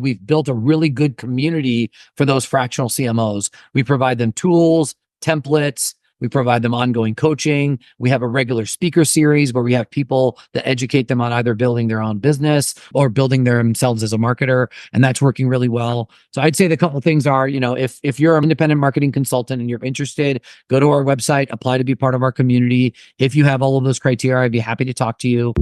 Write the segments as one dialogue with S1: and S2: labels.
S1: We've built a really good community for those fractional CMOs. We provide them tools, templates. We provide them ongoing coaching. We have a regular speaker series where we have people that educate them on either building their own business or building themselves as a marketer. And that's working really well. So I'd say the couple of things are, if you're an independent marketing consultant and you're interested, go to our website, apply to be part of our community. If you have all of those criteria, I'd be happy to talk to you.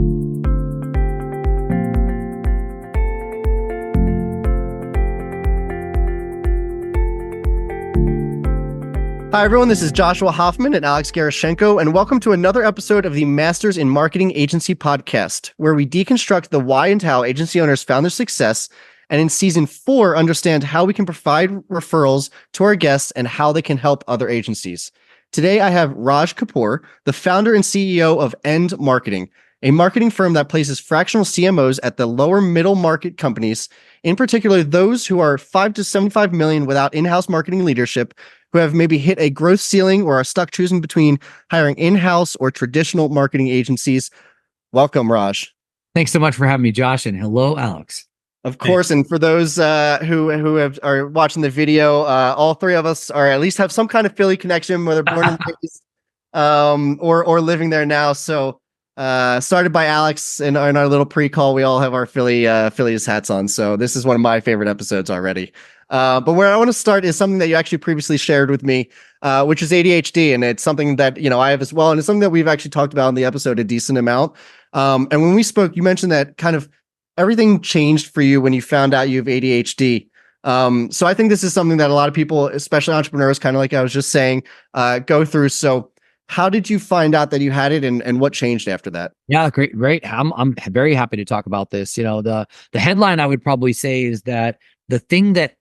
S2: Hi, everyone. This is Joshua Hoffman and Alex Gerashenko, and welcome to another episode of the Masters in Marketing Agency podcast, where we deconstruct the why and how agency owners found their success, and in season 4, understand how we can provide referrals to our guests and how they can help other agencies. Today, I have Raj Kapur, the founder and CEO of End Marketing, a marketing firm that places fractional CMOs at the lower middle market companies, in particular those who are 5 to 75 million without in-house marketing leadership, who have maybe hit a growth ceiling or are stuck choosing between hiring in-house or traditional marketing agencies. Welcome, Raj.
S1: Thanks so much for having me, Josh. And hello, Alex.
S2: Of course. And for those who are watching the video, all three of us are at least have some kind of Philly connection, whether born and raised or living there now. So started by Alex in our little pre-call. We all have our Phillies hats on. So this is one of my favorite episodes already. But where I want to start is something that you actually previously shared with me, which is ADHD. And it's something that, I have as well. And it's something that we've actually talked about in the episode a decent amount. And when we spoke, you mentioned that kind of everything changed for you when you found out you have ADHD. So I think this is something that a lot of people, especially entrepreneurs, kind of like I was just saying, go through. So how did you find out that you had it, and what changed after that?
S1: Yeah, great. I'm very happy to talk about this. The headline I would probably say is that the thing that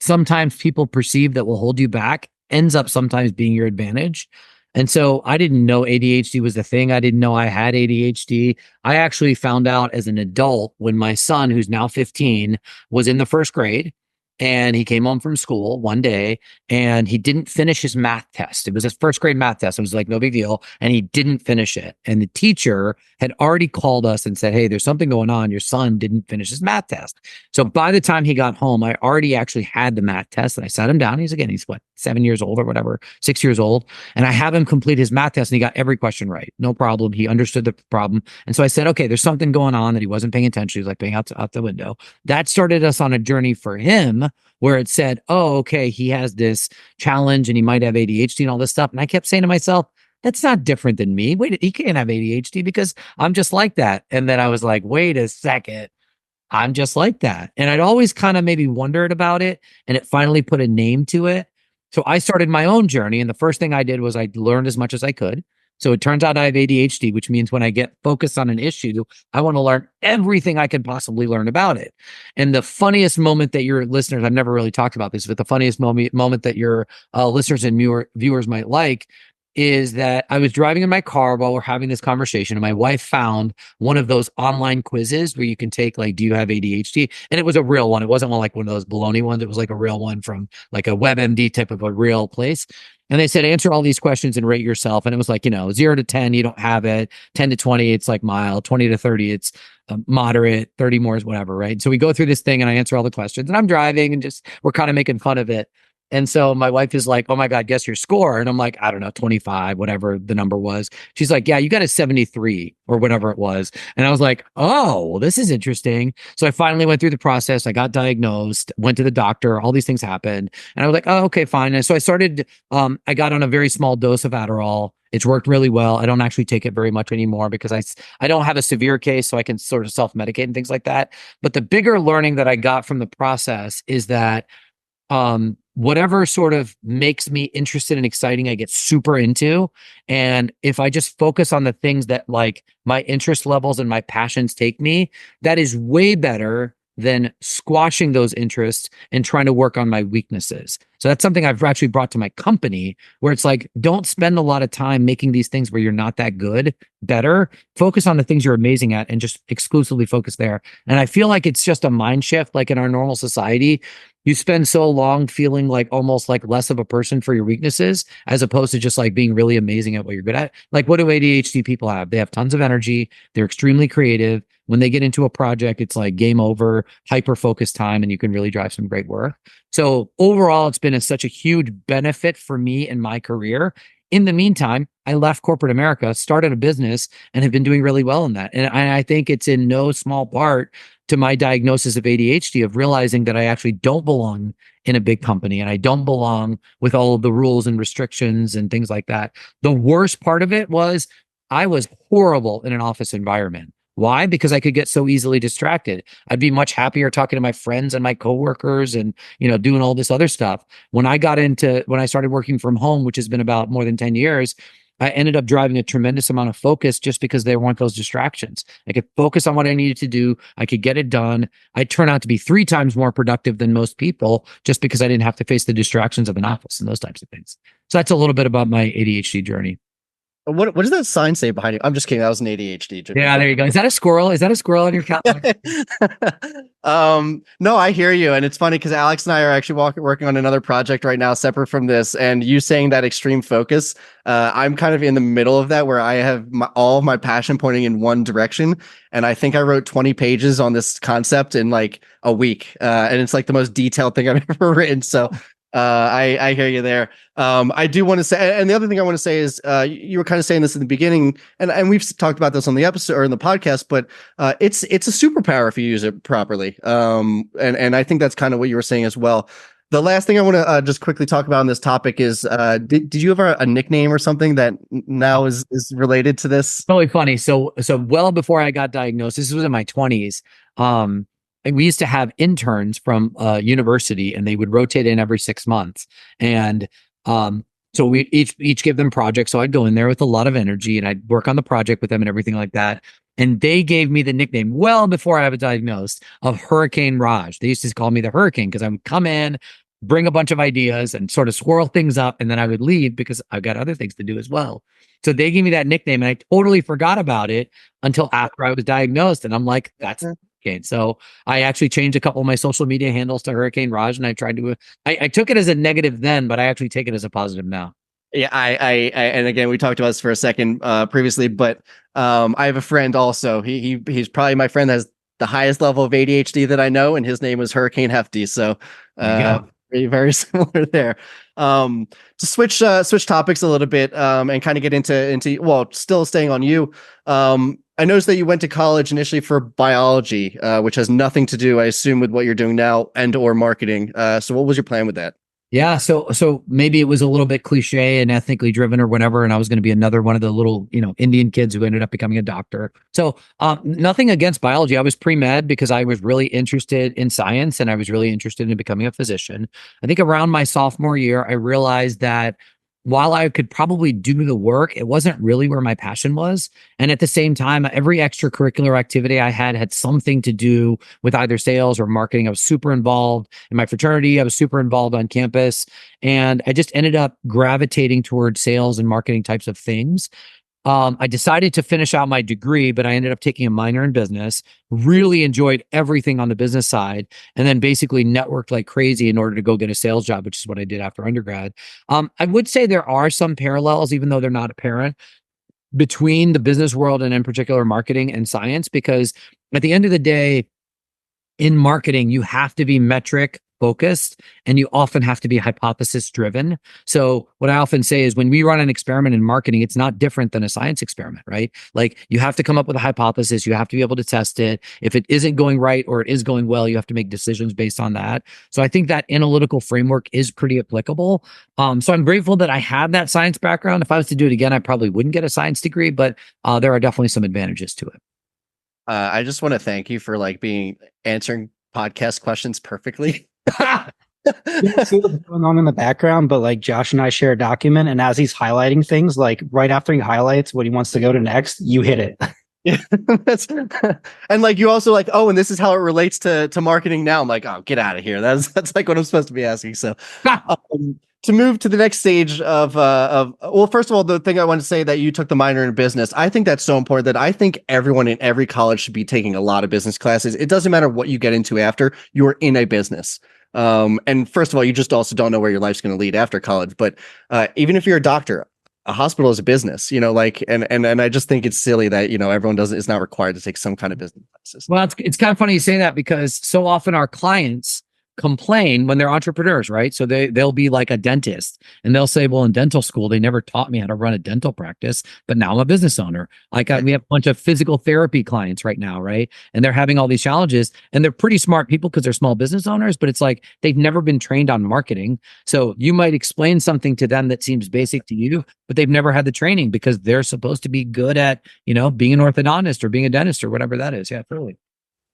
S1: sometimes people perceive that will hold you back ends up sometimes being your advantage. And so I didn't know ADHD was a thing. I didn't know I had ADHD. I actually found out as an adult when my son, who's now 15, was in the first grade. And he came home from school one day and he didn't finish his math test. It was his first grade math test. It was like no big deal. And he didn't finish it. And the teacher had already called us and said, hey, there's something going on. Your son didn't finish his math test. So by the time he got home, I already actually had the math test. And I sat him down. He's what, 7 years old or whatever, 6 years old. And I have him complete his math test and he got every question right. No problem. He understood the problem. And so I said, okay, there's something going on that he wasn't paying attention. He was like paying out the window. That started us on a journey for him where it said, oh, okay, he has this challenge and he might have ADHD and all this stuff. And I kept saying to myself, that's not different than me. Wait, he can't have ADHD because I'm just like that. And then I was like, wait a second, I'm just like that. And I'd always kind of maybe wondered about it, and it finally put a name to it. So I started my own journey. And the first thing I did was I learned as much as I could. So it turns out I have ADHD, which means when I get focused on an issue, I want to learn everything I can possibly learn about it. And the funniest moment that your listeners, I've never really talked about this, but the funniest moment that your listeners and viewers might like is that I was driving in my car while we're having this conversation, and my wife found one of those online quizzes where you can take like, do you have ADHD? And it was a real one. It wasn't like one of those baloney ones. It was like a real one from like a WebMD type of a real place. And they said, answer all these questions and rate yourself. And it was like, 0 to 10, you don't have it. 10 to 20, it's like mild. 20 to 30, it's moderate. 30 more is whatever, right? So we go through this thing and I answer all the questions and I'm driving and we're kind of making fun of it. And so my wife is like, oh my God, guess your score. And I'm like, I don't know, 25, whatever the number was. She's like, yeah, you got a 73 or whatever it was. And I was like, oh, well, this is interesting. So I finally went through the process. I got diagnosed, went to the doctor, all these things happened. And I was like, oh, okay, fine. And so I started, I got on a very small dose of Adderall. It's worked really well. I don't actually take it very much anymore because I don't have a severe case, so I can sort of self-medicate and things like that. But the bigger learning that I got from the process is that, whatever sort of makes me interested and exciting, I get super into. And if I just focus on the things that like my interest levels and my passions take me, that is way better than squashing those interests and trying to work on my weaknesses. So that's something I've actually brought to my company, where it's like, don't spend a lot of time making these things where you're not that good better. Focus on the things you're amazing at and just exclusively focus there. And I feel like it's just a mind shift. Like in our normal society, you spend so long feeling like almost like less of a person for your weaknesses, as opposed to just like being really amazing at what you're good at. Like, what do ADHD people have? They have tons of energy. They're extremely creative. When they get into a project, it's like game over, hyper focused time, and you can really drive some great work. So overall, it's been such a huge benefit for me in my career. In the meantime, I left corporate America, started a business, and have been doing really well in that. And I think it's in no small part to my diagnosis of ADHD, of realizing that I actually don't belong in a big company and I don't belong with all of the rules and restrictions and things like that. The worst part of it was I was horrible in an office environment. Why? Because I could get so easily distracted. I'd be much happier talking to my friends and my coworkers and, doing all this other stuff. When I started working from home, which has been about more than 10 years, I ended up driving a tremendous amount of focus just because there weren't those distractions. I could focus on what I needed to do. I could get it done. I turn out to be 3 times more productive than most people just because I didn't have to face the distractions of an office and those types of things. So that's a little bit about my ADHD journey.
S2: What does that sign say behind you? I'm just kidding. That was an ADHD journey.
S1: Yeah, there you go. Is that a squirrel? Is that a squirrel on your calendar?
S2: No, I hear you. And it's funny because Alex and I are actually working on another project right now, separate from this. And you saying that extreme focus, I'm kind of in the middle of that, where I have all of my passion pointing in one direction. And I think I wrote 20 pages on this concept in like a week. And it's like the most detailed thing I've ever written. So I hear you there. I do want to say, and the other thing I want to say is, you were kind of saying this in the beginning, and we've talked about this on the episode or in the podcast, but it's a superpower if you use it properly. And I think that's kind of what you were saying as well. The last thing I want to just quickly talk about on this topic is, did you have a nickname or something that now is related to this?
S1: Really funny. So well before I got diagnosed, this was in my 20s. And we used to have interns from university, and they would rotate in every 6 months. And so we each give them projects. So I'd go in there with a lot of energy and I'd work on the project with them and everything like that. And they gave me the nickname well before I was diagnosed of Hurricane Raj. They used to call me the Hurricane because I would come in, bring a bunch of ideas and sort of swirl things up, and then I would leave because I've got other things to do as well. So they gave me that nickname and I totally forgot about it until after I was diagnosed. And I'm like, that's Hurricane. So I actually changed a couple of my social media handles to Hurricane Raj, and I tried to, I took it as a negative then, but I actually take it as a positive now.
S2: Yeah, I and again, we talked about this for a second previously, but I have a friend also. He's probably my friend that has the highest level of ADHD that I know, and his name was Hurricane Hefty. So very, very similar there. To switch topics a little bit and kind of get into well, still staying on you. I noticed that you went to college initially for biology, which has nothing to do, I assume, with what you're doing now and or marketing. So what was your plan with that?
S1: Yeah, so maybe it was a little bit cliche and ethnically driven or whatever, and I was going to be another one of the little, Indian kids who ended up becoming a doctor. So nothing against biology. I was pre-med because I was really interested in science and I was really interested in becoming a physician. I think around my sophomore year, I realized that while I could probably do the work, it wasn't really where my passion was. And at the same time, every extracurricular activity I had something to do with either sales or marketing. I was super involved in my fraternity. I was super involved on campus. And I just ended up gravitating towards sales and marketing types of things. I decided to finish out my degree, but I ended up taking a minor in business, really enjoyed everything on the business side, and then basically networked like crazy in order to go get a sales job, which is what I did after undergrad. I would say there are some parallels, even though they're not apparent, between the business world and in particular marketing and science, because at the end of the day, in marketing, you have to be metric focused and you often have to be hypothesis driven. So what I often say is when we run an experiment in marketing, it's not different than a science experiment, right? Like you have to come up with a hypothesis. You have to be able to test it. If it isn't going right or it is going well, you have to make decisions based on that. So I think that analytical framework is pretty applicable. So I'm grateful that I have that science background. If I was to do it again, I probably wouldn't get a science degree, but there are definitely some advantages to it.
S2: I just want to thank you for answering podcast questions perfectly.
S3: Yeah, see what's going on in the background, but like Josh and I share a document, and as he's highlighting things, like right after he highlights what he wants to go to next, you hit it.
S2: Yeah, and like you also oh, and this is how it relates to marketing now. I'm like, oh, get out of here. That's like what I'm supposed to be asking. So to move to the next stage of well, first of all, the thing I want to say that you took the minor in business, I think that's so important that I think everyone in every college should be taking a lot of business classes. It doesn't matter what you get into after, you're in a business. And first of all, you just also don't know where your life's going to lead after college. But even if you're a doctor, a hospital is a business, like, and I just think it's silly that, everyone is not required to take some kind of business classes.
S1: Well, it's kind of funny you say that, because so often our clients complain when they're entrepreneurs, right? So they'll be like a dentist and they'll say, well, in dental school, they never taught me how to run a dental practice, but now I'm a business owner. We have a bunch of physical therapy clients right now, right? And they're having all these challenges, and they're pretty smart people because they're small business owners, but it's like they've never been trained on marketing. So you might explain something to them that seems basic to you, but they've never had the training because they're supposed to be good at, being an orthodontist or being a dentist or whatever that is. Yeah, totally.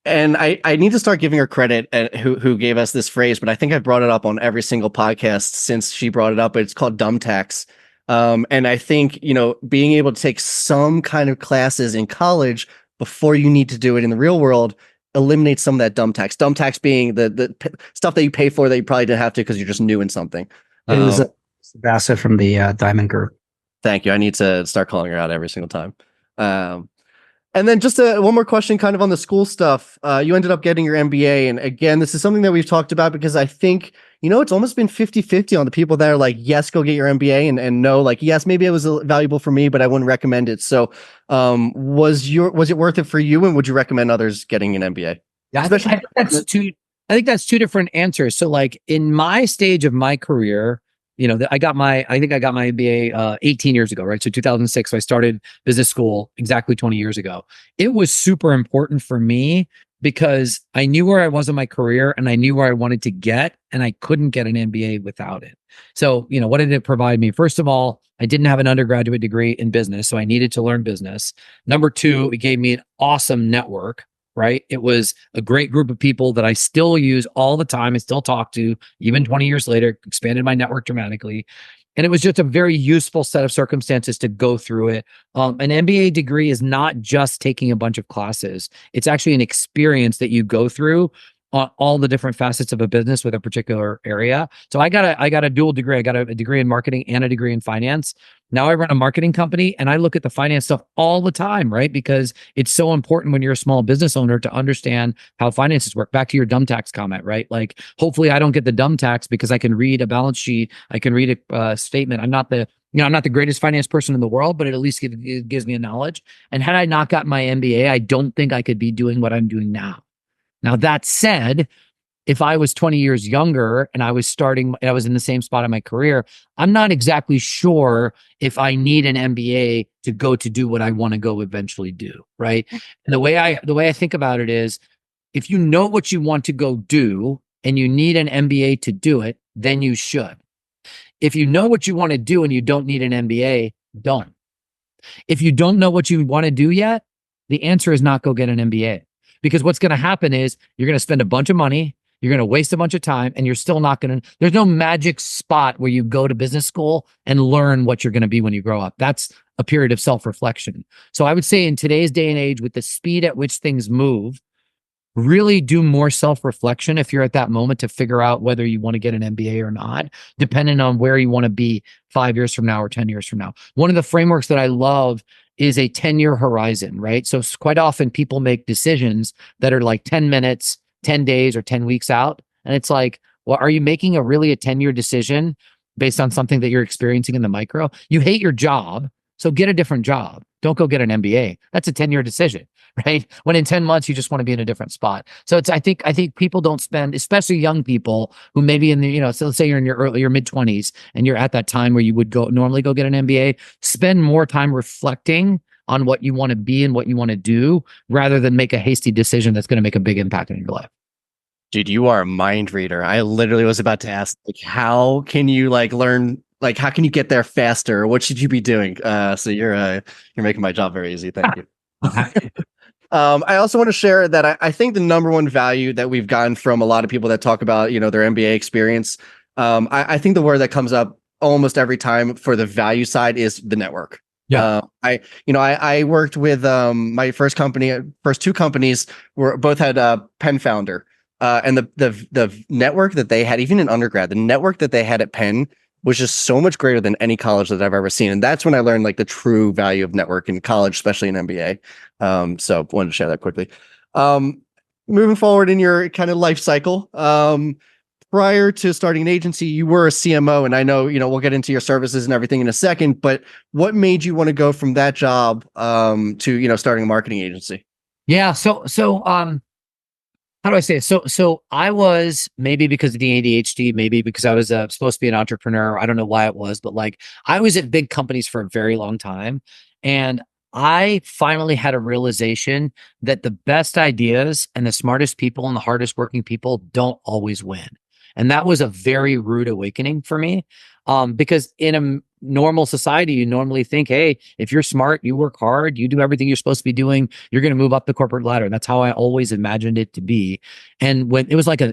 S2: And I need to start giving her credit who gave us this phrase, but I think I brought it up on every single podcast since she brought it up. But it's called dumb tax. And I think, being able to take some kind of classes in college before you need to do it in the real world eliminates some of that dumb tax. Dumb tax being the stuff that you pay for that you probably didn't have to because you're just new in something.
S3: It was Bassett from the Diamond Group.
S2: Thank you. I need to start calling her out every single time. And then just one more question kind of on the school stuff. You ended up getting your MBA. And again, this is something that we've talked about because I think, it's almost been 50-50 on the people that are like, yes, go get your MBA, and no, like, yes, maybe it was valuable for me, but I wouldn't recommend it. So was it worth it for you? And would you recommend others getting an MBA?
S1: Yeah, I think that's two different answers. So like in my stage of my career, I got my MBA 18 years ago, right? So 2006, so I started business school exactly 20 years ago. It was super important for me because I knew where I was in my career and I knew where I wanted to get, and I couldn't get an MBA without it. So, what did it provide me? First of all, I didn't have an undergraduate degree in business, so I needed to learn business. Number two, it gave me an awesome network. Right. It was a great group of people that I still use all the time. I still talk to even 20 years later, expanded my network dramatically. And it was just a very useful set of circumstances to go through it. An MBA degree is not just taking a bunch of classes. It's actually an experience that you go through on all the different facets of a business with a particular area. So I got a dual degree. I got a degree in marketing and a degree in finance. Now I run a marketing company and I look at the finance stuff all the time, right? Because it's so important when you're a small business owner to understand how finances work. Back to your dumb tax comment, right? Like, hopefully I don't get the dumb tax because I can read a balance sheet. I can read a statement. I'm not the greatest finance person in the world, but it at least it gives me a knowledge. And had I not gotten my MBA, I don't think I could be doing what I'm doing now. Now, that said, if I was 20 years younger and I was in the same spot in my career, I'm not exactly sure if I need an MBA to go to do what I want to go eventually do, right? And the way I think about it is, if you know what you want to go do and you need an MBA to do it, then you should. If you know what you want to do and you don't need an MBA, don't. If you don't know what you want to do yet, the answer is not go get an MBA. Because what's going to happen is you're going to spend a bunch of money, you're going to waste a bunch of time, and you're still not going to, there's no magic spot where you go to business school and learn what you're going to be when you grow up. That's a period of self-reflection. So I would say in today's day and age, with the speed at which things move, really do more self-reflection if you're at that moment to figure out whether you want to get an MBA or not, depending on where you want to be 5 years from now or 10 years from now. One of the frameworks that I love is a 10-year horizon, right? So quite often people make decisions that are like 10 minutes, 10 days, or 10 weeks out. And it's like, well, are you making a 10-year decision based on something that you're experiencing in the micro? You hate your job, so get a different job. Don't go get an MBA. That's a 10-year decision, right? When in 10 months, you just want to be in a different spot. So I think people don't spend, especially young people who maybe in the, so let's say you're in your mid-20s and you're at that time where you would normally go get an MBA, spend more time reflecting on what you want to be and what you want to do rather than make a hasty decision that's going to make a big impact in your life.
S2: Dude, you are a mind reader. I literally was about to ask, how can you learn? How can you get there faster? What should you be doing? So you're making my job very easy. Thank you. I also want to share that I think the number one value that we've gotten from a lot of people that talk about, their MBA experience. I think the word that comes up almost every time for the value side is the network.
S1: Yeah.
S2: I worked with my first two companies both had a Penn founder, and the network that they had, even in undergrad, the network that they had at Penn was just so much greater than any college that I've ever seen. And that's when I learned the true value of network in college, especially in MBA. So wanted to share that quickly. Moving forward in your kind of life cycle, prior to starting an agency, you were a CMO, and I know, we'll get into your services and everything in a second, but what made you want to go from that job to, starting a marketing agency?
S1: Yeah. So how do I say it? So I was, maybe because of the ADHD, maybe because I was supposed to be an entrepreneur. I don't know why it was, but like I was at big companies for a very long time. And I finally had a realization that the best ideas and the smartest people and the hardest working people don't always win. And that was a very rude awakening for me. Because in a normal society, you normally think, hey, if you're smart, you work hard, you do everything you're supposed to be doing, you're going to move up the corporate ladder. That's how I always imagined it to be. And when it was like a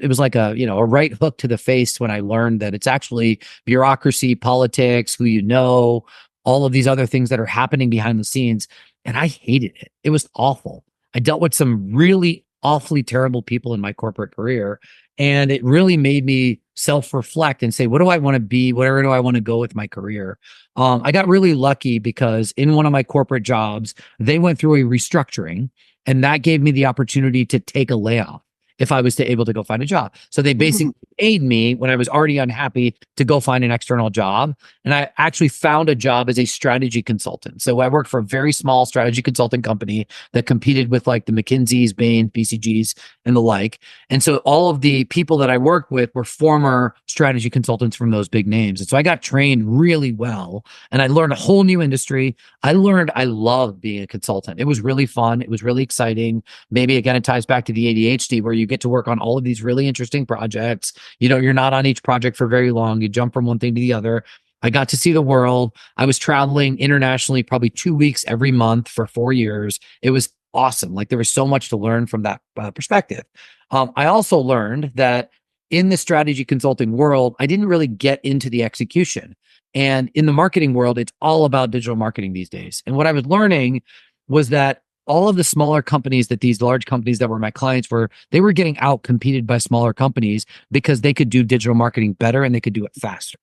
S1: right hook to the face when I learned that it's actually bureaucracy, politics, who you know, all of these other things that are happening behind the scenes. And I hated it. It was awful. I dealt with some really awfully terrible people in my corporate career. And it really made me self-reflect and say, what do I want to be? Where do I want to go with my career? I got really lucky because in one of my corporate jobs, they went through a restructuring, and that gave me the opportunity to take a layoff if I was able to go find a job. So they basically paid me when I was already unhappy to go find an external job. And I actually found a job as a strategy consultant. So I worked for a very small strategy consulting company that competed with like the McKinseys, Bain, BCGs, and the like. And so all of the people that I worked with were former strategy consultants from those big names. And so I got trained really well, and I learned a whole new industry. I loved being a consultant. It was really fun. It was really exciting. Maybe again, it ties back to the ADHD, where you get to work on all of these really interesting projects. You're not on each project for very long. You jump from one thing to the other. I got to see the world. I was traveling internationally probably 2 weeks every month for 4 years. It was awesome. Like there was so much to learn from that perspective. I also learned that in the strategy consulting world, I didn't really get into the execution. And in the marketing world, it's all about digital marketing these days. And what I was learning was that all of the smaller companies that these large companies that were my clients they were getting out competed by smaller companies because they could do digital marketing better and they could do it faster.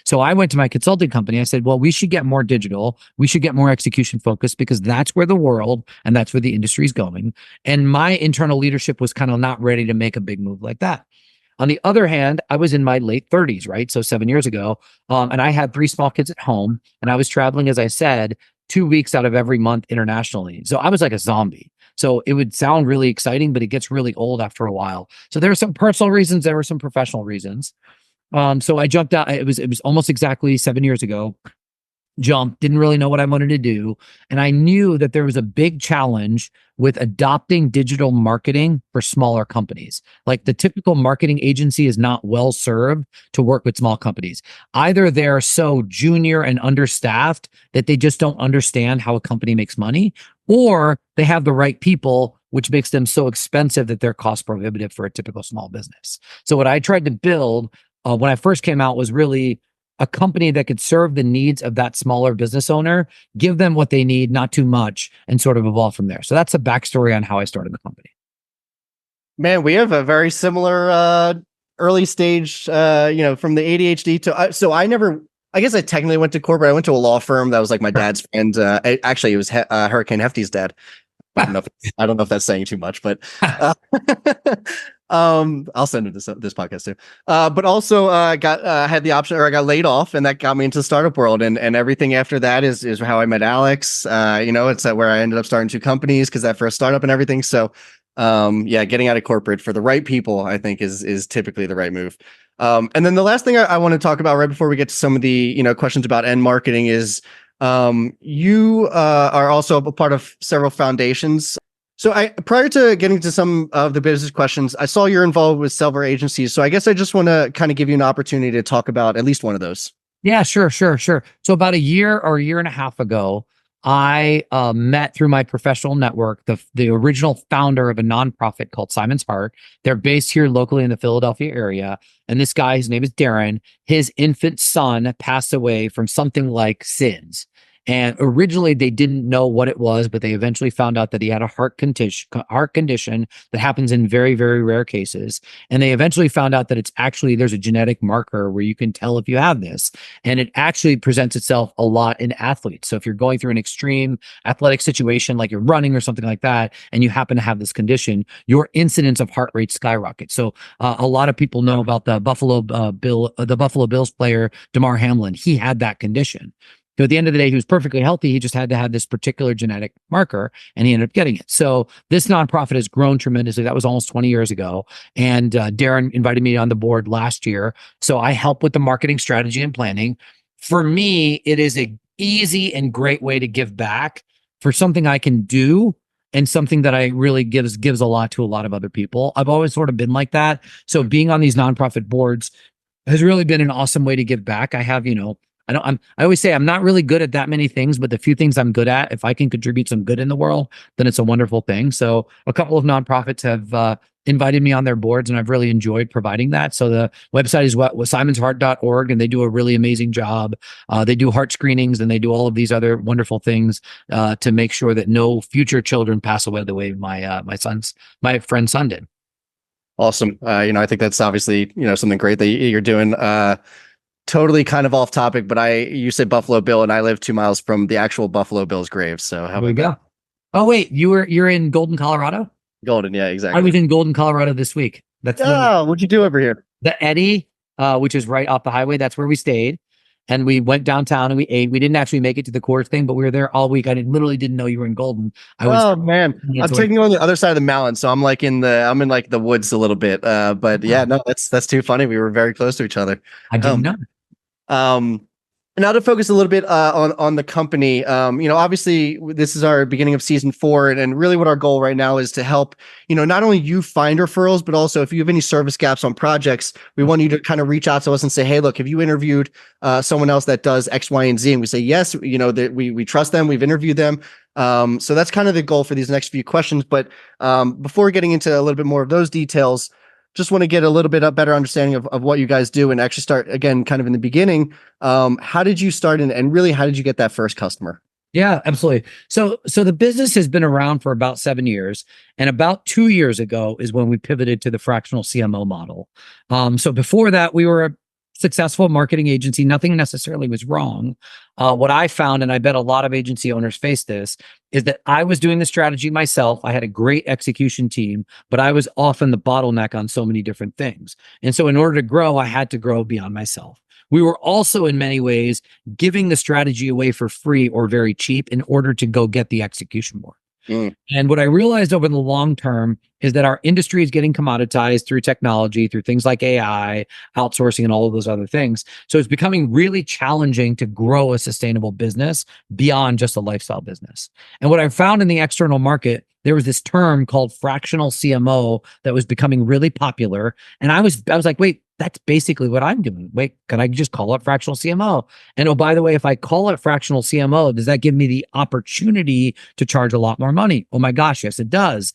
S1: So I went to my consulting company. I said, well, we should get more digital. We should get more execution focused because that's where the world and that's where the industry is going. And my internal leadership was kind of not ready to make a big move like that. On the other hand, I was in my late 30s, right? So 7 years ago. And I had 3 small kids at home, and I was traveling, as I said, 2 weeks out of every month internationally. So I was like a zombie. So it would sound really exciting, but it gets really old after a while. So there were some personal reasons. There were some professional reasons. So I jumped out. It was almost exactly 7 years ago. Jumped, didn't really know what I wanted to do. And I knew that there was a big challenge with adopting digital marketing for smaller companies. Like the typical marketing agency is not well served to work with small companies. Either they're so junior and understaffed that they just don't understand how a company makes money, or they have the right people, which makes them so expensive that they're cost prohibitive for a typical small business. So what I tried to build when I first came out was really a company that could serve the needs of that smaller business owner, give them what they need, not too much, and sort of evolve from there. So that's the backstory on how I started the company.
S2: Man, we have a very similar early stage, from the ADHD to, so I guess I technically went to corporate. I went to a law firm that was like my dad's friend. Actually, it was Hurricane Hefty's dad. I don't know if that's saying too much, but I'll send him this podcast too. But also had the option, or I got laid off, and that got me into the startup world, and everything after that is how I met Alex. It's where I ended up starting 2 companies because that first startup and everything. So getting out of corporate for the right people, I think is typically the right move. And then the last thing I want to talk about right before we get to some of the questions about end marketing is you are also a part of several foundations. So prior to getting to some of the business questions, I saw you're involved with several agencies. So I guess I just want to kind of give you an opportunity to talk about at least one of those.
S1: Yeah, sure. So about a year or a year and a half ago, I met through my professional network the original founder of a nonprofit called Simon's Heart. They're based here locally in the Philadelphia area. And this guy, his name is Darren, his infant son passed away from something like SIDS. And originally they didn't know what it was, but they eventually found out that he had a heart condition that happens in very, very rare cases. And they eventually found out that it's actually, there's a genetic marker where you can tell if you have this. And it actually presents itself a lot in athletes. So if you're going through an extreme athletic situation, like you're running or something like that, and you happen to have this condition, your incidence of heart rate skyrockets. So a lot of people know about the Buffalo Bills player, Damar Hamlin. He had that condition. So at the end of the day, he was perfectly healthy. He just had to have this particular genetic marker, and he ended up getting it. So this nonprofit has grown tremendously. That was almost 20 years ago. And Darren invited me on the board last year. So I help with the marketing strategy and planning. For me, it is a easy and great way to give back for something I can do and something that I really gives a lot to a lot of other people. I've always sort of been like that. So being on these nonprofit boards has really been an awesome way to give back. I have, I always say I'm not really good at that many things, but the few things I'm good at, if I can contribute some good in the world, then it's a wonderful thing. So a couple of nonprofits have invited me on their boards, and I've really enjoyed providing that. So the website is simonsheart.org, and they do a really amazing job. They do heart screenings, and they do all of these other wonderful things to make sure that no future children pass away the way my friend's son did.
S2: Awesome. I think that's obviously, something great that you're doing. Totally kind of off topic, but you said Buffalo Bill, and I live 2 miles from the actual Buffalo Bill's grave. So how about that?
S1: Oh, wait, you're in Golden, Colorado?
S2: Golden, yeah, exactly.
S1: I was in Golden, Colorado this week.
S2: What'd you do over here?
S1: The Eddy, which is right off the highway. That's where we stayed. And we went downtown and we ate. We didn't actually make it to the Coors thing, but we were there all week. I literally didn't know you were in Golden.
S2: Oh man, I'm taking you on the other side of the mountain, so I'm in like the woods a little bit. But yeah, no, that's too funny. We were very close to each other.
S1: I didn't know.
S2: Now to focus a little bit on the company, obviously this is our beginning of season 4, and really what our goal right now is to help, not only you find referrals, but also if you have any service gaps on projects, we want you to kind of reach out to us and say, hey, look, have you interviewed someone else that does X, Y, and Z? And we say, yes, that we trust them, we've interviewed them. So that's kind of the goal for these next few questions. But before getting into a little bit more of those details, just want to get a little bit of better understanding of what you guys do, and actually start again, kind of in the beginning. How did you start, and really, how did you get that first customer?
S1: Yeah, absolutely. So the business has been around for about 7 years, and about 2 years ago is when we pivoted to the fractional CMO model. So before that, we were a successful marketing agency. Nothing necessarily was wrong. What I found, and I bet a lot of agency owners face this, is that I was doing the strategy myself. I had a great execution team, but I was often the bottleneck on so many different things. And so in order to grow, I had to grow beyond myself. We were also in many ways giving the strategy away for free or very cheap in order to go get the execution work. And what I realized over the long term is that our industry is getting commoditized through technology, through things like AI, outsourcing, and all of those other things. So it's becoming really challenging to grow a sustainable business beyond just a lifestyle business. And what I found in the external market, there was this term called fractional CMO that was becoming really popular. And I was like, wait, that's basically what I'm doing. Wait, can I just call it fractional CMO? And oh, by the way, if I call it fractional CMO, does that give me the opportunity to charge a lot more money? Oh my gosh, yes, it does.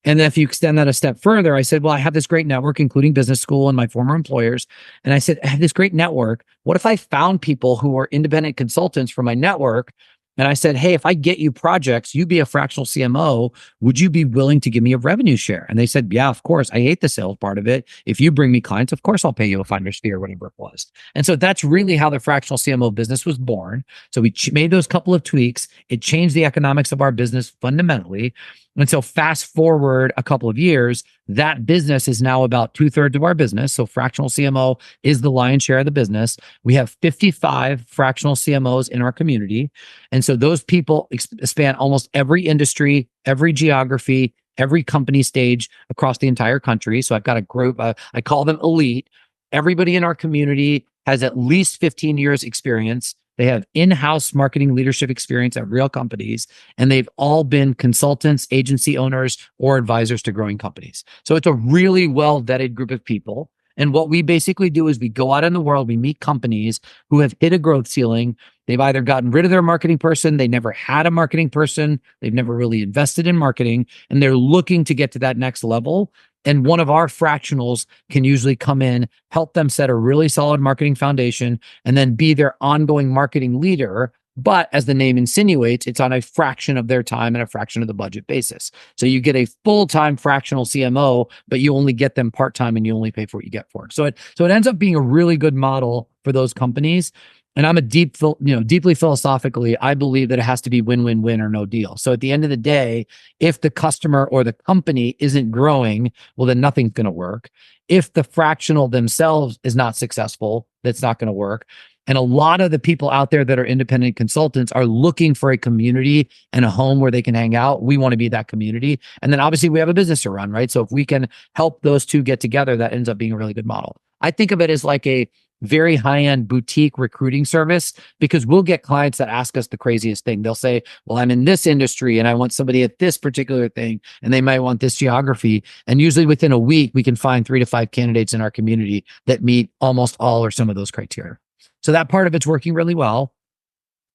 S1: And then if you extend that a step further, I said, well, I have this great network, including business school and my former employers. And I said, I have this great network. What if I found people who are independent consultants from my network? And I said, hey, if I get you projects, you be a fractional CMO, would you be willing to give me a revenue share? And they said, yeah, of course. I hate the sales part of it. If you bring me clients, of course, I'll pay you a finder's fee or whatever it was. And so that's really how the fractional CMO business was born. So we made those couple of tweaks. It changed the economics of our business fundamentally. And so fast forward a couple of years, that business is now about 2/3 of our business. So fractional CMO is the lion's share of the business. We have 55 fractional CMOs in our community. And so those people span almost every industry, every geography, every company stage across the entire country. So I've got a group, I call them elite. Everybody in our community has at least 15 years experience. They have in-house marketing leadership experience at real companies, and they've all been consultants, agency owners, or advisors to growing companies. So it's a really well-vetted group of people. And what we basically do is we go out in the world, we meet companies who have hit a growth ceiling. They've either gotten rid of their marketing person, they never had a marketing person, they've never really invested in marketing, and they're looking to get to that next level. And one of our fractionals can usually come in, help them set a really solid marketing foundation, and then be their ongoing marketing leader But as the name insinuates, it's on a fraction of their time and a fraction of the budget basis. So you get a full-time fractional CMO, but you only get them part-time and you only pay for what you get for it. So it ends up being a really good model for those companies. And I'm deeply philosophically, I believe that it has to be win-win-win or no deal. So at the end of the day, if the customer or the company isn't growing, well, then nothing's going to work. If the fractional themselves is not successful, that's not going to work. And a lot of the people out there that are independent consultants are looking for a community and a home where they can hang out. We want to be that community. And then obviously we have a business to run, right? So if we can help those two get together, that ends up being a really good model. I think of it as like a very high-end boutique recruiting service, because we'll get clients that ask us the craziest thing. They'll say, well, I'm in this industry and I want somebody at this particular thing, and they might want this geography. And usually within a week, we can find 3 to 5 candidates in our community that meet almost all or some of those criteria. So that part of it's working really well.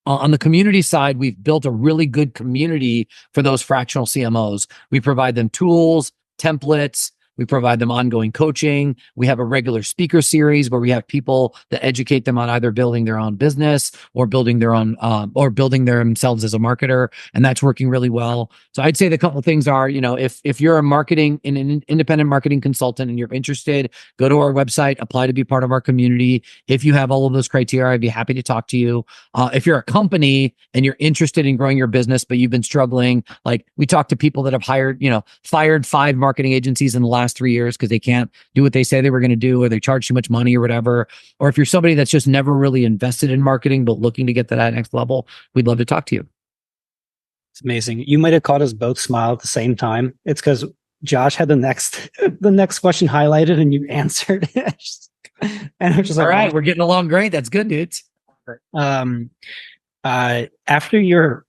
S1: On the community side, we've built a really good community for those fractional CMOs. We provide them tools, templates. We provide them ongoing coaching. We have a regular speaker series where we have people that educate them on either building their own business or building their own, or building themselves as a marketer. And that's working really well. So I'd say the couple of things are, if you're an independent marketing consultant and you're interested, go to our website, apply to be part of our community. If you have all of those criteria, I'd be happy to talk to you. If you're a company and you're interested in growing your business, but you've been struggling, like we talk to people that have fired 5 marketing agencies in the last 3 years because they can't do what they say they were going to do, or they charge too much money or whatever. Or if you're somebody that's just never really invested in marketing, but looking to get to that next level, we'd love to talk to you.
S3: It's amazing. You might have caught us both smile at the same time. It's because Josh had the next question highlighted and you answered it. And I'm just like,
S1: all right, we're getting along great. That's good, dudes.
S3: After your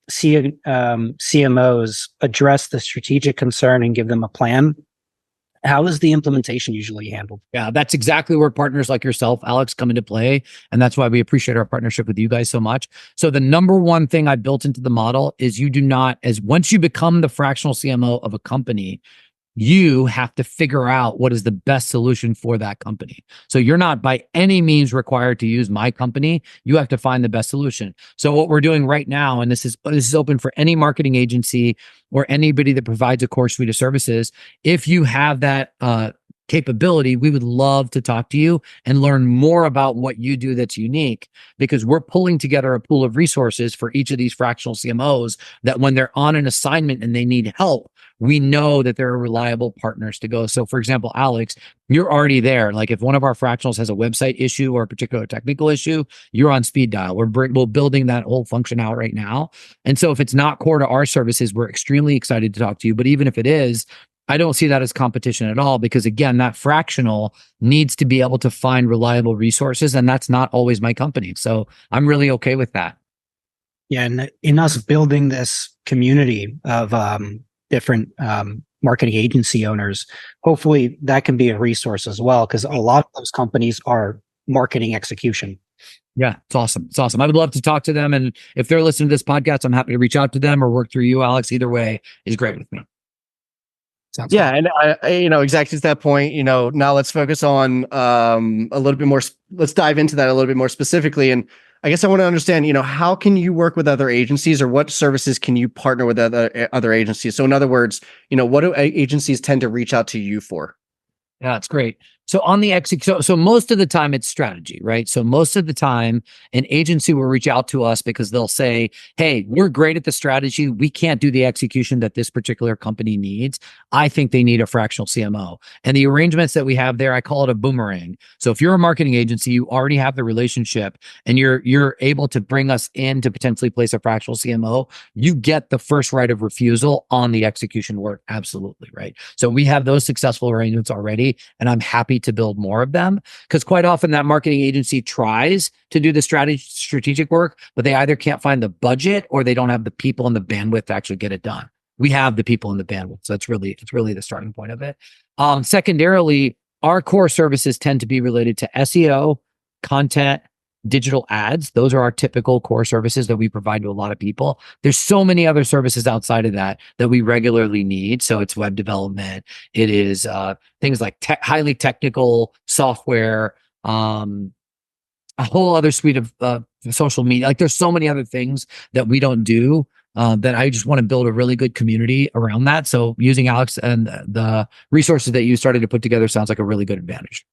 S3: CMOs address the strategic concern and give them a plan, how is the implementation usually handled?
S1: Yeah, that's exactly where partners like yourself, Alex, come into play. And that's why we appreciate our partnership with you guys so much. So the number one thing I built into the model is once you become the fractional CMO of a company, you have to figure out what is the best solution for that company. So you're not by any means required to use my company. You have to find the best solution. So what we're doing right now, and this is open for any marketing agency or anybody that provides a core suite of services, if you have that capability, we would love to talk to you and learn more about what you do that's unique, because we're pulling together a pool of resources for each of these fractional CMOs that when they're on an assignment and they need help, we know that there are reliable partners to go. So for example, Alex, you're already there. Like if one of our fractionals has a website issue or a particular technical issue, you're on speed dial. We're building that whole function out right now. And so if it's not core to our services, we're extremely excited to talk to you. But even if it is, I don't see that as competition at all, because again, that fractional needs to be able to find reliable resources, and that's not always my company. So I'm really okay with that.
S3: Yeah, and in us building this community of different marketing agency owners, hopefully that can be a resource as well, because a lot of those companies are marketing execution.
S1: Yeah, it's awesome. It's awesome. I would love to talk to them. And if they're listening to this podcast, I'm happy to reach out to them or work through you, Alex. Either way is great with me.
S2: Sounds good. And exactly to that point, now let's focus on a little bit more. Let's dive into that a little bit more specifically. And I guess I want to understand, how can you work with other agencies, or what services can you partner with other agencies? So in other words, what do agencies tend to reach out to you for?
S1: Yeah, that's great. So on the so most of the time it's strategy, right? So most of the time an agency will reach out to us because they'll say, hey, we're great at the strategy. We can't do the execution that this particular company needs. I think they need a fractional CMO. And the arrangements that we have there, I call it a boomerang. So if you're a marketing agency, you already have the relationship and you're able to bring us in to potentially place a fractional CMO, you get the first right of refusal on the execution work. Absolutely, right? So we have those successful arrangements already, and I'm happy to build more of them, because quite often that marketing agency tries to do the strategic work, but they either can't find the budget or they don't have the people and the bandwidth to actually get it done. We have the people and the bandwidth. So it's really the starting point of it. Secondarily, our core services tend to be related to SEO, content, digital ads. Those are our typical core services that we provide to a lot of people. There's so many other services outside of that we regularly need. So it's web development. It is things like highly technical software, a whole other suite of social media. Like there's so many other things that we don't do that I just want to build a really good community around that. So using Alex and the resources that you started to put together sounds like a really good advantage.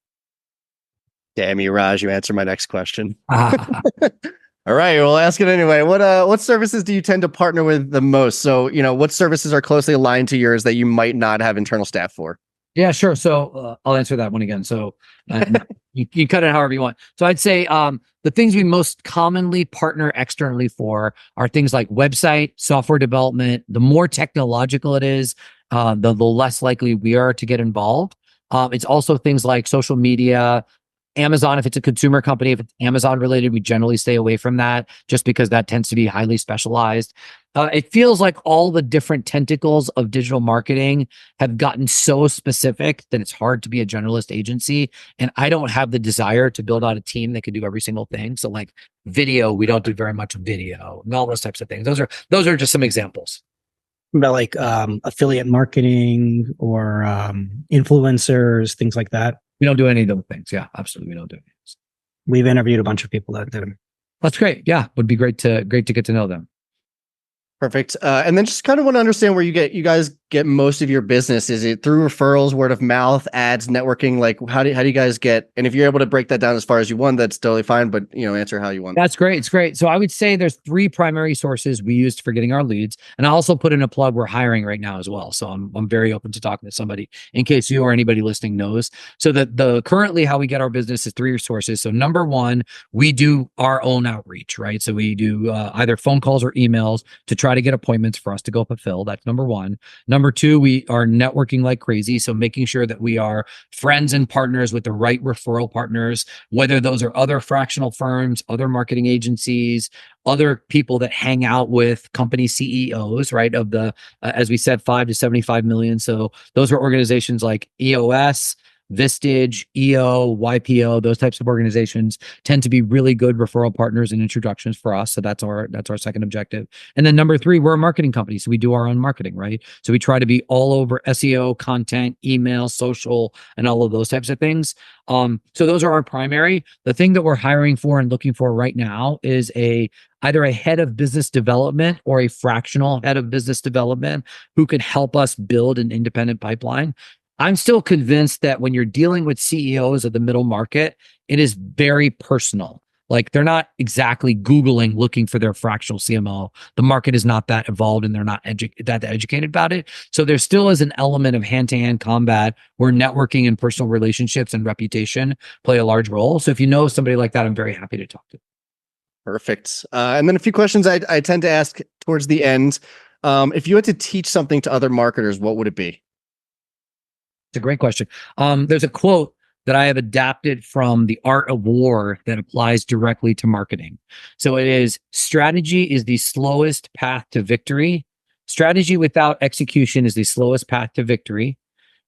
S2: Damn you, Raj, you answered my next question. All right, we'll ask it anyway. What services do you tend to partner with the most? So, what services are closely aligned to yours that you might not have internal staff for?
S1: Yeah, sure. So I'll answer that one again. So you cut it however you want. So I'd say the things we most commonly partner externally for are things like website, software development. The more technological it is, the less likely we are to get involved. It's also things like social media, Amazon. If it's a consumer company, if it's Amazon related, we generally stay away from that just because that tends to be highly specialized. It feels like all the different tentacles of digital marketing have gotten so specific that it's hard to be a generalist agency. And I don't have the desire to build out a team that can do every single thing. So like video, we don't do very much video and all those types of things. Those are just some examples.
S3: About like affiliate marketing or influencers, things like that.
S1: We don't do any of those things. Yeah, absolutely. We don't do any of those.
S3: We've interviewed a bunch of people that do.
S1: That's great. Yeah, would be great to get to know them.
S2: Perfect. And then just kind of want to understand where you guys get most of your business. Is it through referrals, word of mouth, ads, networking? Like how do you guys get, and if you're able to break that down as far as you want, that's totally fine, but answer how you want.
S1: That's great. It's great. So I would say there's 3 primary sources we used for getting our leads. And I also put in a plug, we're hiring right now as well. So I'm very open to talking to somebody in case you or anybody listening knows. So the currently how we get our business is 3 sources. So number 1, we do our own outreach, right? So we do either phone calls or emails to try to get appointments for us to go fulfill. That's number 1. Number 2, we are networking like crazy. So making sure that we are friends and partners with the right referral partners, whether those are other fractional firms, other marketing agencies, other people that hang out with company CEOs, right? Of the, as we said, 5 to 75 million. So those are organizations like EOS, Vistage, EO, YPO, those types of organizations tend to be really good referral partners and introductions for us. So that's our second objective. And then number 3, we're a marketing company. So we do our own marketing, right? So we try to be all over SEO, content, email, social, and all of those types of things. So those are our primary. The thing that we're hiring for and looking for right now is either a head of business development or a fractional head of business development who can help us build an independent pipeline. I'm still convinced that when you're dealing with CEOs of the middle market, it is very personal. Like they're not exactly Googling looking for their fractional CMO. The market is not that evolved and they're not that educated about it. So there still is an element of hand-to-hand combat where networking and personal relationships and reputation play a large role. So if you know somebody like that, I'm very happy to talk to.
S2: Perfect. And then a few questions I tend to ask towards the end. If you had to teach something to other marketers, what would it be?
S1: It's a great question. There's a quote that I have adapted from The Art of War that applies directly to marketing. So it is, strategy is the slowest path to victory. Strategy without execution is the slowest path to victory.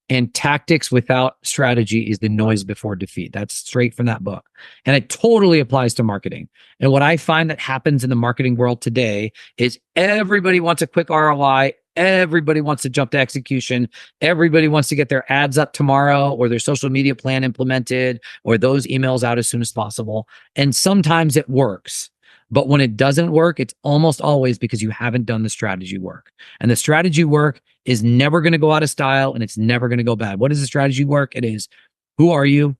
S1: And tactics without strategy is the noise before defeat. That's straight from that book. And it totally applies to marketing. And what I find that happens in the marketing world today is everybody wants a quick ROI. Everybody wants to jump to execution. Everybody wants to get their ads up tomorrow or their social media plan implemented or those emails out as soon as possible. And sometimes it works. But when it doesn't work, it's almost always because you haven't done the strategy work. And the strategy work is never going to go out of style and it's never going to go bad. What is the strategy work? It is, who are you?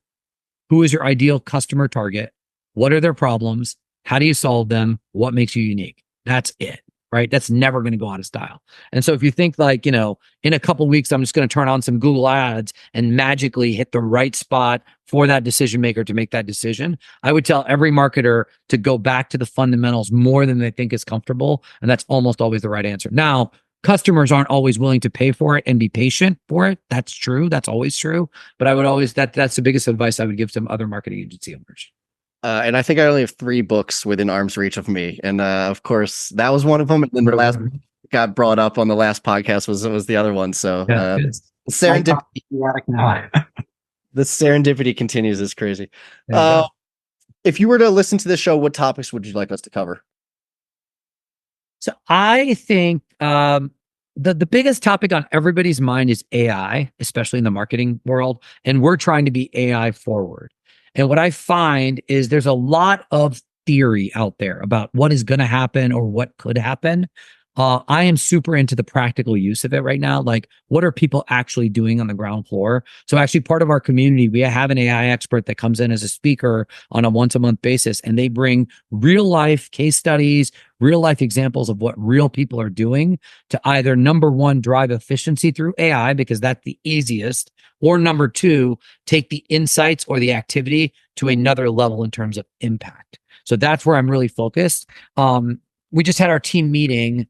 S1: Who is your ideal customer target? What are their problems? How do you solve them? What makes you unique? That's it. Right? That's never going to go out of style. And so if you think like, in a couple of weeks, I'm just going to turn on some Google ads and magically hit the right spot for that decision maker to make that decision, I would tell every marketer to go back to the fundamentals more than they think is comfortable. And that's almost always the right answer. Now, customers aren't always willing to pay for it and be patient for it. That's true. That's always true. But I would always, that's the biggest advice I would give to other marketing agency owners.
S2: And I think I only have 3 books within arm's reach of me. And of course, that was one of them. And then the last got brought up on the last podcast was the other one. So serendipity, the serendipity continues. It's crazy. If you were to listen to this show, what topics would you like us to cover?
S1: So I think the biggest topic on everybody's mind is AI, especially in the marketing world. And we're trying to be AI forward. And what I find is there's a lot of theory out there about what is going to happen or what could happen. I am super into the practical use of it right now. Like, what are people actually doing on the ground floor? So, actually, part of our community, we have an AI expert that comes in as a speaker on a once-a-month basis, and they bring real life case studies, real life examples of what real people are doing to either number one, drive efficiency through AI, because that's the easiest, or number two, take the insights or the activity to another level in terms of impact. So that's where I'm really focused. We just had our team meeting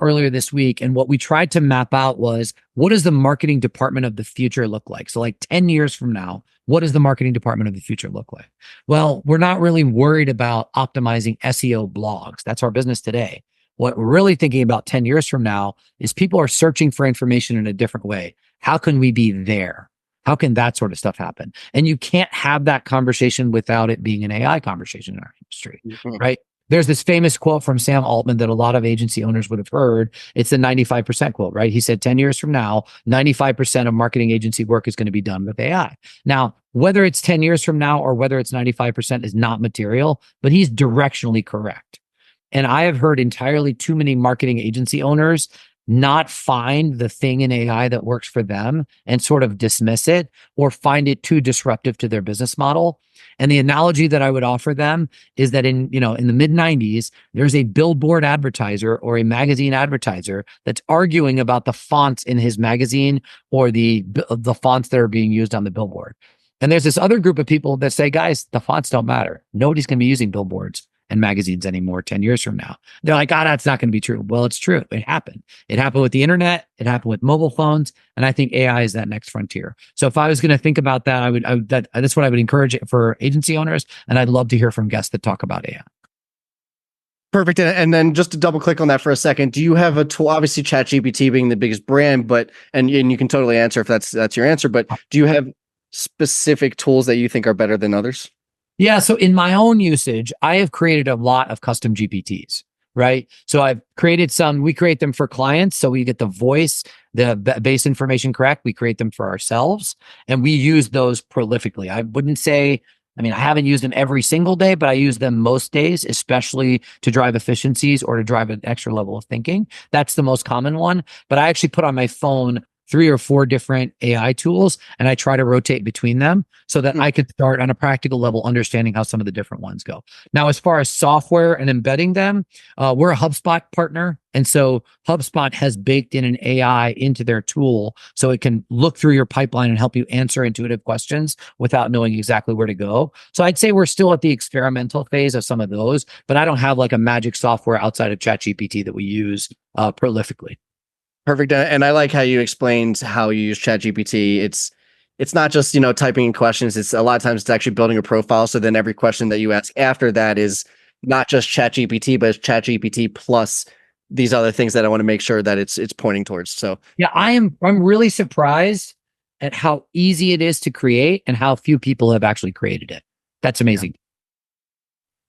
S1: earlier this week, and what we tried to map out was, what does the marketing department of the future look like? So like 10 years from now, what does the marketing department of the future look like? Well, we're not really worried about optimizing SEO blogs. That's our business today. What we're really thinking about 10 years from now is people are searching for information in a different way. How can we be there? How can that sort of stuff happen? And you can't have that conversation without it being an AI conversation in our industry, right? There's this famous quote from Sam Altman that a lot of agency owners would have heard. It's the 95% quote, right? He said 10 years from now, 95% of marketing agency work is going to be done with AI. Now, whether it's 10 years from now or whether it's 95% is not material, but he's directionally correct. And I have heard entirely too many marketing agency owners not find the thing in AI that works for them and sort of dismiss it or find it too disruptive to their business model. And the analogy that I would offer them is that in the mid 90s, there's a billboard advertiser or a magazine advertiser that's arguing about the fonts in his magazine or the fonts that are being used on the billboard. And there's this other group of people that say, guys, the fonts don't matter. Nobody's going to be using billboards and magazines anymore 10 years from now. They're like, that's not going to be true. Well, it's true. It happened. It happened with the internet. It happened with mobile phones. And I think AI is that next frontier. So if I was going to think about that, that's what I would encourage for agency owners. And I'd love to hear from guests that talk about AI.
S2: Perfect. And then just to double click on that for a second, do you have a tool, obviously ChatGPT being the biggest brand, but, and you can totally answer if that's your answer, but do you have specific tools that you think are better than others?
S1: Yeah. So in my own usage, I have created a lot of custom GPTs, right? So I've created we create them for clients. So we get the voice, the base information correct. We create them for ourselves and we use those prolifically. I wouldn't say, I haven't used them every single day, but I use them most days, especially to drive efficiencies or to drive an extra level of thinking. That's the most common one. But I actually put on my phone 3 or 4 different AI tools, and I try to rotate between them so that I could start on a practical level understanding how some of the different ones go. Now, as far as software and embedding them, we're a HubSpot partner. And so HubSpot has baked in an AI into their tool so it can look through your pipeline and help you answer intuitive questions without knowing exactly where to go. So I'd say we're still at the experimental phase of some of those, but I don't have like a magic software outside of ChatGPT that we use prolifically.
S2: Perfect. And I like how you explained how you use ChatGPT. It's not just, typing in questions. It's a lot of times it's actually building a profile. So then every question that you ask after that is not just ChatGPT, but it's ChatGPT plus these other things that I want to make sure that it's pointing towards. So
S1: yeah, I'm really surprised at how easy it is to create and how few people have actually created it. That's amazing.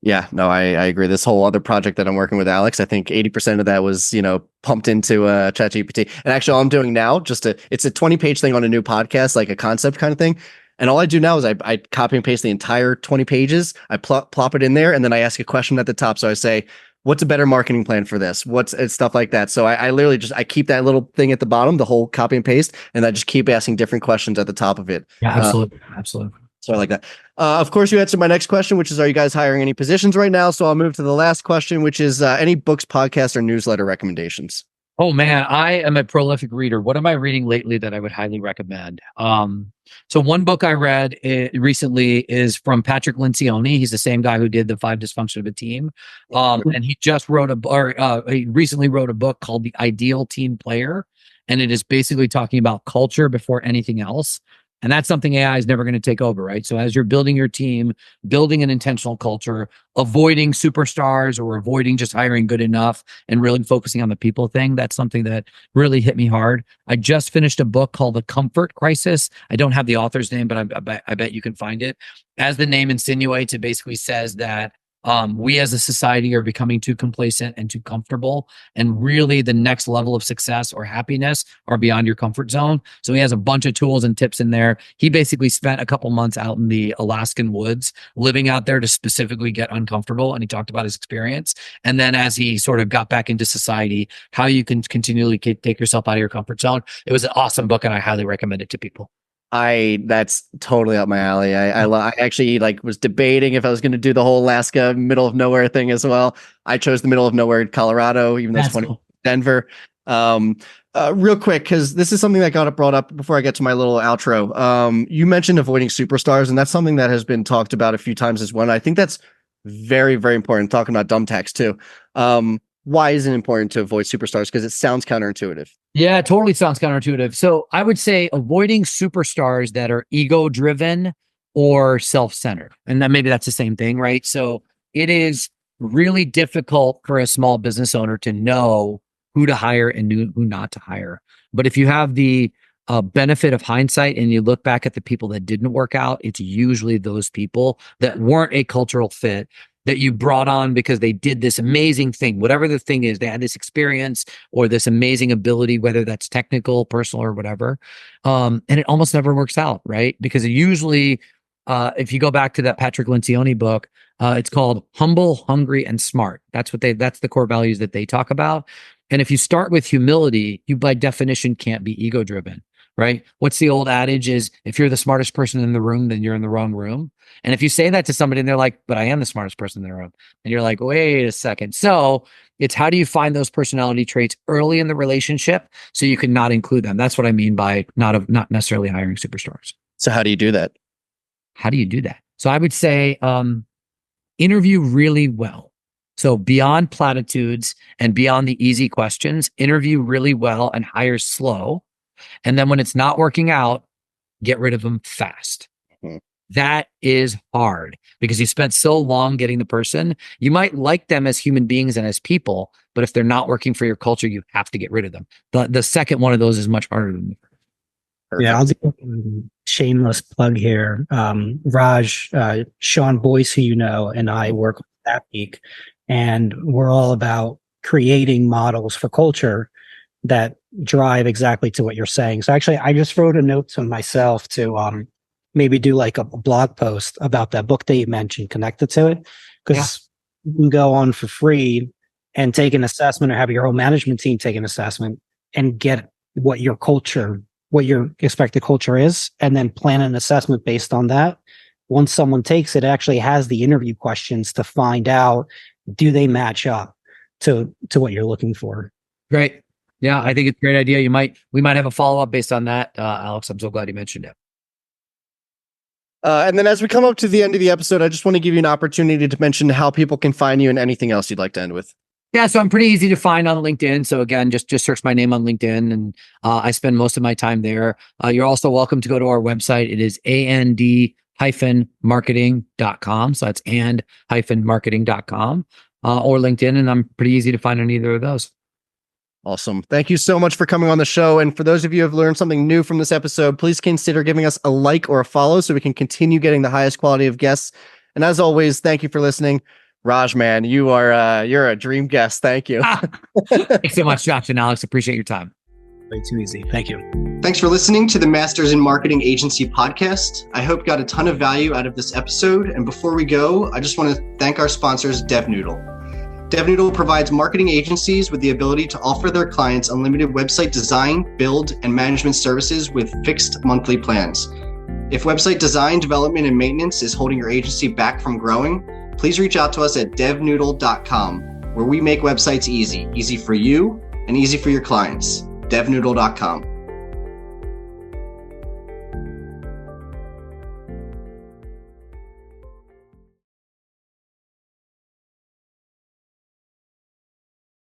S2: Yeah, no, I agree. This whole other project that I'm working with Alex, I think 80% of that was, pumped into ChatGPT. And actually all I'm doing now, it's a 20-page thing on a new podcast, like a concept kind of thing. And all I do now is I copy and paste the entire 20 pages. I plop it in there. And then I ask a question at the top. So I say, what's a better marketing plan for this? It's stuff like that. So I literally I keep that little thing at the bottom, the whole copy and paste, and I just keep asking different questions at the top of it.
S1: Yeah, absolutely. Absolutely.
S2: So I like that. Of course, you answered my next question, which is, are you guys hiring any positions right now? So I'll move to the last question, which is any books, podcasts, or newsletter recommendations?
S1: Oh man, I am a prolific reader. What am I reading lately that I would highly recommend? So one book I read recently is from Patrick Lencioni. He's the same guy who did The 5 Dysfunction of a Team. And he recently wrote a book called The Ideal Team Player. And it is basically talking about culture before anything else. And that's something AI is never going to take over, right? So as you're building your team, building an intentional culture, avoiding superstars or avoiding just hiring good enough and really focusing on the people thing, that's something that really hit me hard. I just finished a book called The Comfort Crisis. I don't have the author's name, but I bet you can find it. As the name insinuates, it basically says that We as a society are becoming too complacent and too comfortable, and really the next level of success or happiness are beyond your comfort zone. So he has a bunch of tools and tips in there. He basically spent a couple months out in the Alaskan woods, living out there to specifically get uncomfortable. And he talked about his experience. And then as he sort of got back into society, how you can continually take yourself out of your comfort zone. It was an awesome book, and I highly recommend it to people.
S2: That's totally up my alley. I actually was debating if I was going to do the whole Alaska middle of nowhere thing as well. I chose the middle of nowhere in Colorado, even though it's cool. Denver. Real quick, because this is something that got brought up before I get to my little outro. You mentioned avoiding superstars, and that's something that has been talked about a few times as well. And I think that's very, very important. Talking about dumb tax too. Why is it important to avoid superstars? Because it sounds counterintuitive.
S1: Yeah, it totally sounds counterintuitive. So I would say avoiding superstars that are ego driven or self-centered. And then maybe that's the same thing, right? So it is really difficult for a small business owner to know who to hire and who not to hire. But if you have the benefit of hindsight and you look back at the people that didn't work out, it's usually those people that weren't a cultural fit that you brought on because they did this amazing thing, whatever the thing is. They had this experience or this amazing ability, whether that's technical, personal, or whatever. And it almost never works out, right? Because it usually, if you go back to that Patrick Lencioni book, it's called Humble, Hungry, and Smart. That's the core values that they talk about. And if you start with humility, you by definition can't be ego driven, right? What's the old adage is, if you're the smartest person in the room, then you're in the wrong room. And if you say that to somebody and they're like, but I am the smartest person in the room. And you're like, wait a second. So it's how do you find those personality traits early in the relationship so you can not include them? That's what I mean by not necessarily hiring superstars.
S2: So how do you do that?
S1: So I would say, interview really well. So beyond platitudes and beyond the easy questions, interview really well and hire slow. And then when it's not working out, get rid of them fast. Mm-hmm. That is hard because you spent so long getting the person. You might like them as human beings and as people, but if they're not working for your culture, you have to get rid of them. The second one of those is much harder than the first.
S3: Yeah, I'll do a shameless plug here. Raj, Sean Boyce, who you know, and I work with That Peak, and we're all about creating models for culture that drive exactly to what you're saying. So actually, I just wrote a note to myself to maybe do like a blog post about that book that you mentioned, connected to it, because you can go on for free and take an assessment or have your own management team take an assessment and get what your culture, what your expected culture is, and then plan an assessment based on that. Once someone takes it, actually has the interview questions to find out, do they match up to what you're looking for?
S1: Great. Yeah, I think it's a great idea. We might have a follow-up based on that. Alex, I'm so glad you mentioned it.
S2: And then as we come up to the end of the episode, I just want to give you an opportunity to mention how people can find you and anything else you'd like to end with.
S1: Yeah, so I'm pretty easy to find on LinkedIn. So again, just search my name on LinkedIn, and I spend most of my time there. You're also welcome to go to our website. It is and-marketing.com. So that's and-marketing.com or LinkedIn, and I'm pretty easy to find on either of those.
S2: Awesome. Thank you so much for coming on the show. And for those of you who have learned something new from this episode, please consider giving us a like or a follow so we can continue getting the highest quality of guests. And as always, thank you for listening. Raj, man, you're a dream guest. Thank you.
S1: Thanks so much, Josh and Alex. Appreciate your time.
S3: Way too easy. Thank you.
S2: Thanks for listening to the Masters in Marketing Agency podcast. I hope you got a ton of value out of this episode. And before we go, I just want to thank our sponsors, DevNoodle. DevNoodle provides marketing agencies with the ability to offer their clients unlimited website design, build, and management services with fixed monthly plans. If website design, development, and maintenance is holding your agency back from growing, please reach out to us at devnoodle.com, where we make websites easy for you and easy for your clients. devnoodle.com.